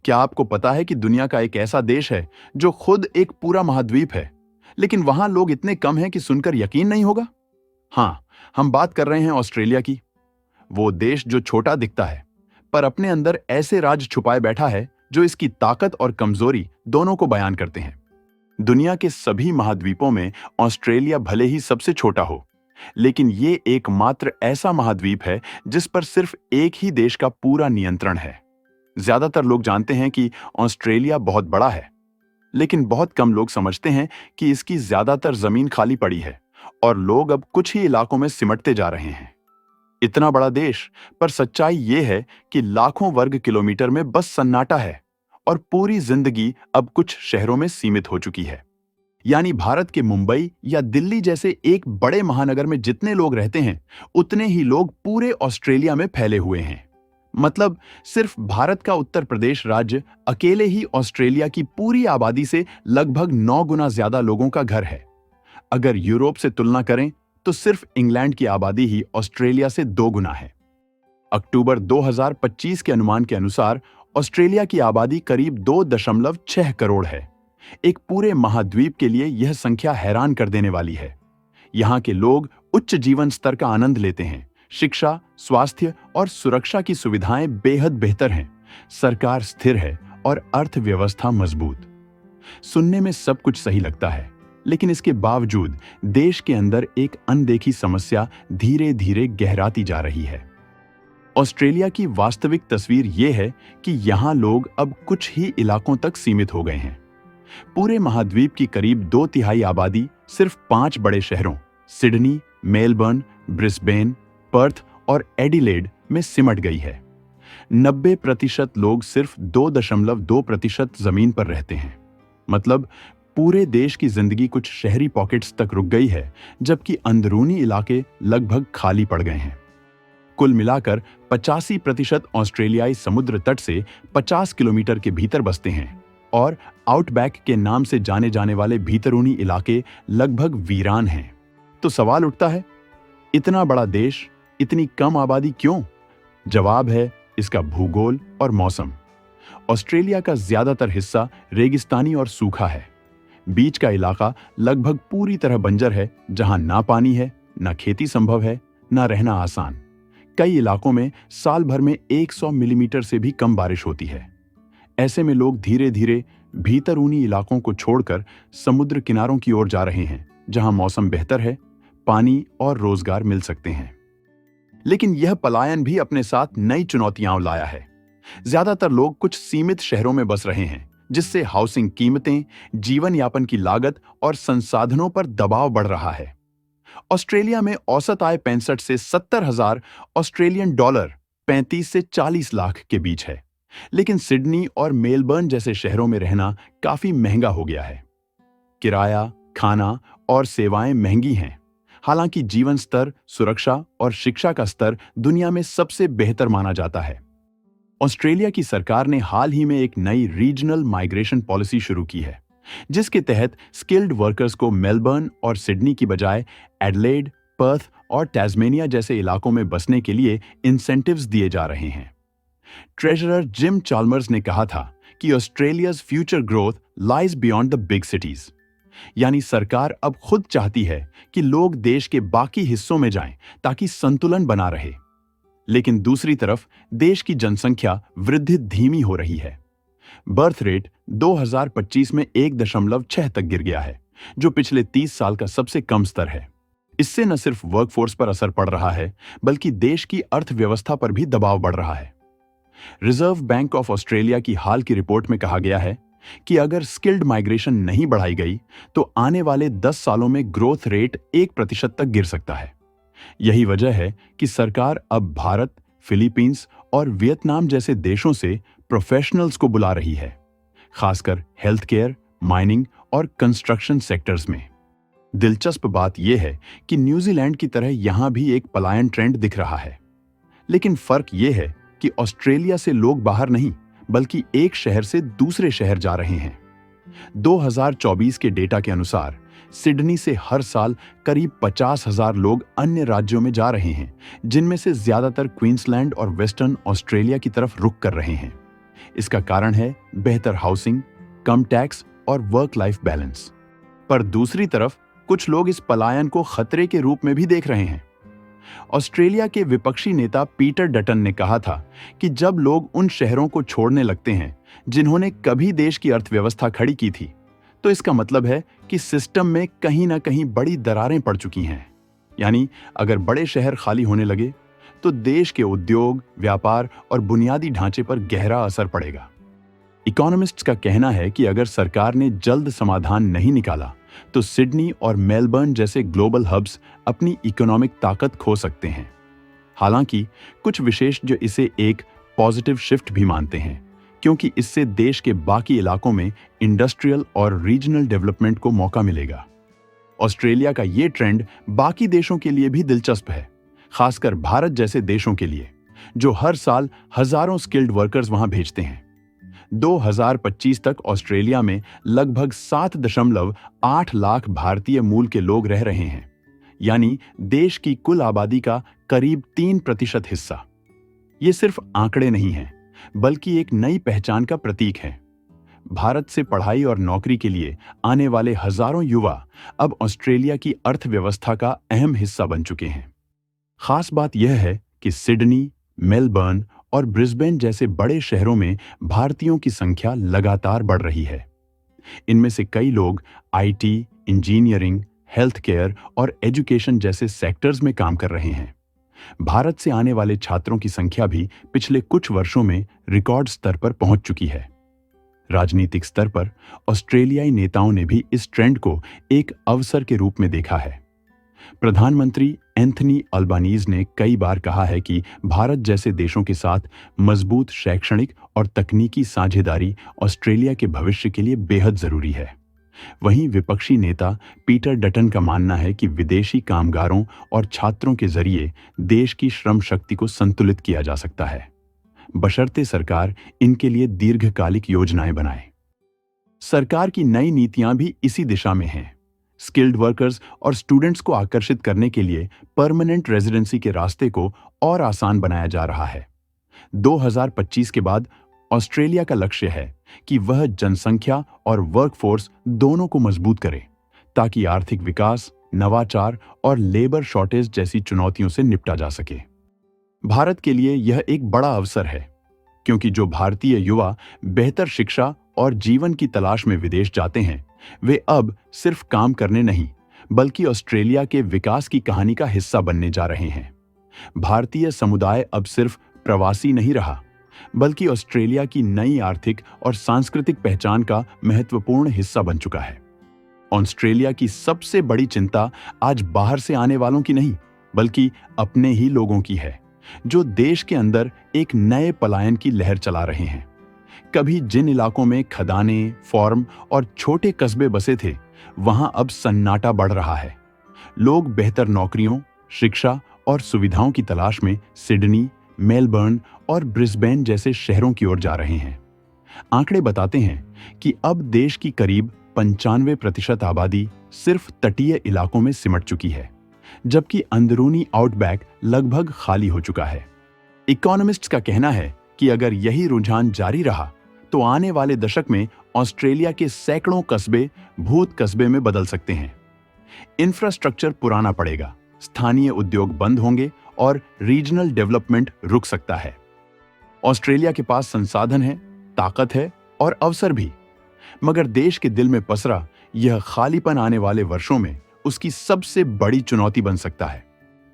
क्या आपको पता है कि दुनिया का एक ऐसा देश है जो खुद एक पूरा महाद्वीप है, लेकिन वहां लोग इतने कम हैं कि सुनकर यकीन नहीं होगा? हाँ, हम बात कर रहे हैं ऑस्ट्रेलिया की। वो देश जो छोटा दिखता है, पर अपने अंदर ऐसे राज छुपाए बैठा है जो इसकी ताकत और कमजोरी दोनों को बयान करते हैं। दुनिया के सभी महाद्वीपों में ऑस्ट्रेलिया भले ही सबसे छोटा हो, लेकिन ये एकमात्र ऐसा महाद्वीप है जिस पर सिर्फ एक ही देश का पूरा नियंत्रण है। ज्यादातर लोग जानते हैं कि ऑस्ट्रेलिया बहुत बड़ा है, लेकिन बहुत कम लोग समझते हैं कि इसकी ज्यादातर जमीन खाली पड़ी है और लोग अब कुछ ही इलाकों में सिमटते जा रहे हैं। इतना बड़ा देश, पर सच्चाई ये है कि लाखों वर्ग किलोमीटर में बस सन्नाटा है और पूरी जिंदगी अब कुछ शहरों में सीमित हो चुकी है। यानी भारत के मुंबई या दिल्ली जैसे एक बड़े महानगर में जितने लोग रहते हैं, उतने ही लोग पूरे ऑस्ट्रेलिया में फैले हुए हैं। मतलब सिर्फ भारत का उत्तर प्रदेश राज्य अकेले ही ऑस्ट्रेलिया की पूरी आबादी से लगभग 9 गुना ज्यादा लोगों का घर है। अगर यूरोप से तुलना करें तो सिर्फ इंग्लैंड की आबादी ही ऑस्ट्रेलिया से 2 गुना है। अक्टूबर 2025 के अनुमान के अनुसार ऑस्ट्रेलिया की आबादी करीब 2.6 करोड़ है। एक पूरे महाद्वीप के लिए यह संख्या हैरान कर देने वाली है। यहाँ के लोग उच्च जीवन स्तर का आनंद लेते हैं। शिक्षा, स्वास्थ्य और सुरक्षा की सुविधाएं बेहद बेहतर हैं। सरकार स्थिर है और अर्थव्यवस्था मजबूत। सुनने में सब कुछ सही लगता है, लेकिन इसके बावजूद देश के अंदर एक अनदेखी समस्या धीरे धीरे गहराती जा रही है। ऑस्ट्रेलिया की वास्तविक तस्वीर यह है कि यहाँ लोग अब कुछ ही इलाकों तक सीमित हो गए हैं। पूरे महाद्वीप की करीब 2/3 आबादी सिर्फ 5 बड़े शहरों सिडनी, मेलबर्न, ब्रिस्बेन, पर्थ और एडिलेड में सिमट गई है। 90% लोग सिर्फ 2.2% जमीन पर रहते हैं। मतलब पूरे देश की जिंदगी कुछ शहरी पॉकेट्स तक रुक गई है, जबकि अंदरूनी इलाके लगभग खाली पड़ गए हैं। कुल मिलाकर 85% ऑस्ट्रेलियाई समुद्र तट से 50 किलोमीटर के भीतर बसते हैं और आउटबैक के नाम से जाने जाने वाले भीतरूनी इलाके लगभग वीरान हैं। तो सवाल उठता है, इतना बड़ा देश, इतनी कम आबादी क्यों? जवाब है इसका भूगोल और मौसम। ऑस्ट्रेलिया का ज्यादातर हिस्सा रेगिस्तानी और सूखा है। बीच का इलाका लगभग पूरी तरह बंजर है, जहां ना पानी है, ना खेती संभव है, ना रहना आसान। कई इलाकों में साल भर में 100 मिलीमीटर से भी कम बारिश होती है। ऐसे में लोग धीरे धीरे भीतरूनी इलाकों को छोड़कर समुद्र किनारों की ओर जा रहे हैं, जहां मौसम बेहतर है, पानी और रोजगार मिल सकते हैं। लेकिन यह पलायन भी अपने साथ नई चुनौतियां लाया है। ज्यादातर लोग कुछ सीमित शहरों में बस रहे हैं, जिससे हाउसिंग कीमतें, जीवन यापन की लागत और संसाधनों पर दबाव बढ़ रहा है। ऑस्ट्रेलिया में औसत आय 65 से 70 हजार ऑस्ट्रेलियन डॉलर 35 से 40 लाख के बीच है। लेकिन सिडनी और मेलबर्न जैसे शहरों में रहना काफी महंगा हो गया है। किराया, खाना और सेवाएं महंगी हैं। हालांकि जीवन स्तर, सुरक्षा और शिक्षा का स्तर दुनिया में सबसे बेहतर माना जाता है। ऑस्ट्रेलिया की सरकार ने हाल ही में एक नई रीजनल माइग्रेशन पॉलिसी शुरू की है, जिसके तहत स्किल्ड वर्कर्स को मेलबर्न और सिडनी की बजाय एडलेड, पर्थ और टैस्मेनिया जैसे इलाकों में बसने के लिए इंसेंटिव्स दिए जा रहे हैं। ट्रेजरर जिम चाल्मर्स ने कहा था कि Australia's future growth lies beyond the big cities. यानी सरकार अब खुद चाहती है कि लोग देश के बाकी हिस्सों में जाएं ताकि संतुलन बना रहे। लेकिन दूसरी तरफ देश की जनसंख्या वृद्धि धीमी हो रही है। बर्थ रेट 2025 में 1.6 तक गिर गया है, जो पिछले 30 साल का सबसे कम स्तर है। इससे न सिर्फ वर्कफोर्स पर असर पड़ रहा है, बल्कि देश की अर्थव्यवस्था पर भी दबाव बढ़ रहा है। रिजर्व बैंक ऑफ ऑस्ट्रेलिया की हाल की रिपोर्ट में कहा गया है कि अगर स्किल्ड माइग्रेशन नहीं बढ़ाई गई तो आने वाले 10 सालों में ग्रोथ रेट 1% तक गिर सकता है। यही वजह है कि सरकार अब भारत, फिलीपींस और वियतनाम जैसे देशों से प्रोफेशनल्स को बुला रही है, खासकर हेल्थ केयर, माइनिंग और कंस्ट्रक्शन सेक्टर्स में। दिलचस्प बात यह है कि न्यूजीलैंड की तरह यहां भी एक पलायन ट्रेंड दिख रहा है। लेकिन फर्क यह है कि ऑस्ट्रेलिया से लोग बाहर नहीं, बल्कि एक शहर से दूसरे शहर जा रहे हैं। 2024 के डेटा के अनुसार सिडनी से हर साल करीब 50,000 लोग अन्य राज्यों में जा रहे हैं, जिनमें से ज्यादातर क्वींसलैंड और वेस्टर्न ऑस्ट्रेलिया की तरफ रुख कर रहे हैं। इसका कारण है बेहतर हाउसिंग, कम टैक्स और वर्क लाइफ बैलेंस। पर दूसरी तरफ कुछ लोग इस पलायन को खतरे के रूप में भी देख रहे हैं। ऑस्ट्रेलिया के विपक्षी नेता पीटर डटन ने कहा था कि जब लोग उन शहरों को छोड़ने लगते हैं जिन्होंने कभी देश की अर्थव्यवस्था खड़ी की थी, तो इसका मतलब है कि सिस्टम में कहीं ना कहीं बड़ी दरारें पड़ चुकी हैं। यानी अगर बड़े शहर खाली होने लगे तो देश के उद्योग, व्यापार और बुनियादी ढांचे पर गहरा असर पड़ेगा। इकोनॉमिस्ट्स का कहना है कि अगर सरकार ने जल्द समाधान नहीं निकाला तो सिडनी और मेलबर्न जैसे ग्लोबल हब्स अपनी इकोनॉमिक ताकत खो सकते हैं। हालांकि कुछ विशेषज्ञ इसे एक पॉजिटिव शिफ्ट भी मानते हैं, क्योंकि इससे देश के बाकी इलाकों में इंडस्ट्रियल और रीजनल डेवलपमेंट को मौका मिलेगा। ऑस्ट्रेलिया का ये ट्रेंड बाकी देशों के लिए भी दिलचस्प है, खासकर भारत जैसे देशों के लिए, जो हर साल हजारों स्किल्ड वर्कर्स वहां भेजते हैं। 2025 तक ऑस्ट्रेलिया में लगभग 7.8 लाख भारतीय मूल के लोग रह रहे हैं, यानी देश की कुल आबादी का करीब 3% हिस्सा। ये सिर्फ आंकड़े नहीं हैं, बल्कि एक नई पहचान का प्रतीक है। भारत से पढ़ाई और नौकरी के लिए आने वाले हजारों युवा अब ऑस्ट्रेलिया की अर्थव्यवस्था का अहम हिस्सा बन चुके हैं। खास बात यह है कि सिडनी, मेलबर्न और ब्रिस्बेन जैसे बड़े शहरों में भारतीयों की संख्या लगातार बढ़ रही है। इनमें से कई लोग आईटी, इंजीनियरिंग, हेल्थ केयर और एजुकेशन जैसे सेक्टर्स में काम कर रहे हैं। भारत से आने वाले छात्रों की संख्या भी पिछले कुछ वर्षों में रिकॉर्ड स्तर पर पहुंच चुकी है। राजनीतिक स्तर पर ऑस्ट्रेलियाई नेताओं ने भी इस ट्रेंड को एक अवसर के रूप में देखा है। प्रधानमंत्री एंथनी अल्बानीज ने कई बार कहा है कि भारत जैसे देशों के साथ मजबूत शैक्षणिक और तकनीकी साझेदारी ऑस्ट्रेलिया के भविष्य के लिए बेहद जरूरी है। वहीं विपक्षी नेता पीटर डटन का मानना है कि विदेशी कामगारों और छात्रों के जरिए देश की श्रम शक्ति को संतुलित किया जा सकता है, बशर्ते सरकार इनके लिए दीर्घकालिक योजनाएं बनाए। सरकार की नई नीतियां भी इसी दिशा में हैं। स्किल्ड वर्कर्स और स्टूडेंट्स को आकर्षित करने के लिए परमानेंट रेजिडेंसी के रास्ते को और आसान बनाया जा रहा है। 2025 के बाद ऑस्ट्रेलिया का लक्ष्य है कि वह जनसंख्या और वर्कफोर्स दोनों को मजबूत करे, ताकि आर्थिक विकास, नवाचार और लेबर शॉर्टेज जैसी चुनौतियों से निपटा जा सके। भारत के लिए यह एक बड़ा अवसर है, क्योंकि जो भारतीय युवा बेहतर शिक्षा और जीवन की तलाश में विदेश जाते हैं, वे अब सिर्फ काम करने नहीं, बल्कि ऑस्ट्रेलिया के विकास की कहानी का हिस्सा बनने जा रहे हैं। भारतीय समुदाय अब सिर्फ प्रवासी नहीं रहा, बल्कि ऑस्ट्रेलिया की नई आर्थिक और सांस्कृतिक पहचान का महत्वपूर्ण हिस्सा बन चुका है। ऑस्ट्रेलिया की सबसे बड़ी चिंता आज बाहर से आने वालों की नहीं, बल्कि अपने ही लोगों की है, जो देश के अंदर एक नए पलायन की लहर चला रहे हैं। कभी जिन इलाकों में खदानें, फार्म और छोटे कस्बे बसे थे, वहां अब सन्नाटा बढ़ रहा है। लोग बेहतर नौकरियों, शिक्षा और सुविधाओं की तलाश में सिडनी, मेलबर्न और ब्रिस्बेन जैसे शहरों की ओर जा रहे हैं। आंकड़े बताते हैं कि अब देश की करीब 95% आबादी सिर्फ तटीय इलाकों में सिमट चुकी है, जबकि अंदरूनी आउटबैक लगभग खाली हो चुका है। इकोनॉमिस्ट्स का कहना है कि अगर यही रुझान जारी रहा तो आने वाले दशक में ऑस्ट्रेलिया के सैकड़ों कस्बे भूत कस्बे में बदल सकते हैं। इंफ्रास्ट्रक्चर पुराना पड़ेगा, स्थानीय उद्योग बंद होंगे और रीजनल डेवलपमेंट रुक सकता है। ऑस्ट्रेलिया के पास संसाधन है, ताकत है और अवसर भी, मगर देश के दिल में पसरा यह खालीपन आने वाले वर्षों में उसकी सबसे बड़ी चुनौती बन सकता है,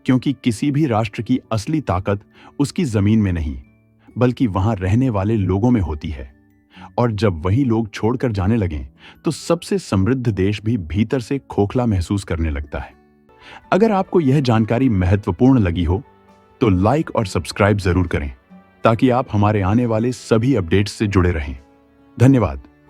क्योंकि किसी भी राष्ट्र की असली ताकत उसकी जमीन में नहीं, बल्कि वहां रहने वाले लोगों में होती है। और जब वही लोग छोड़कर जाने लगें, तो सबसे समृद्ध देश भी भीतर से खोखला महसूस करने लगता है। अगर आपको यह जानकारी महत्वपूर्ण लगी हो, तो लाइक और सब्सक्राइब जरूर करें, ताकि आप हमारे आने वाले सभी अपडेट्स से जुड़े रहें। धन्यवाद।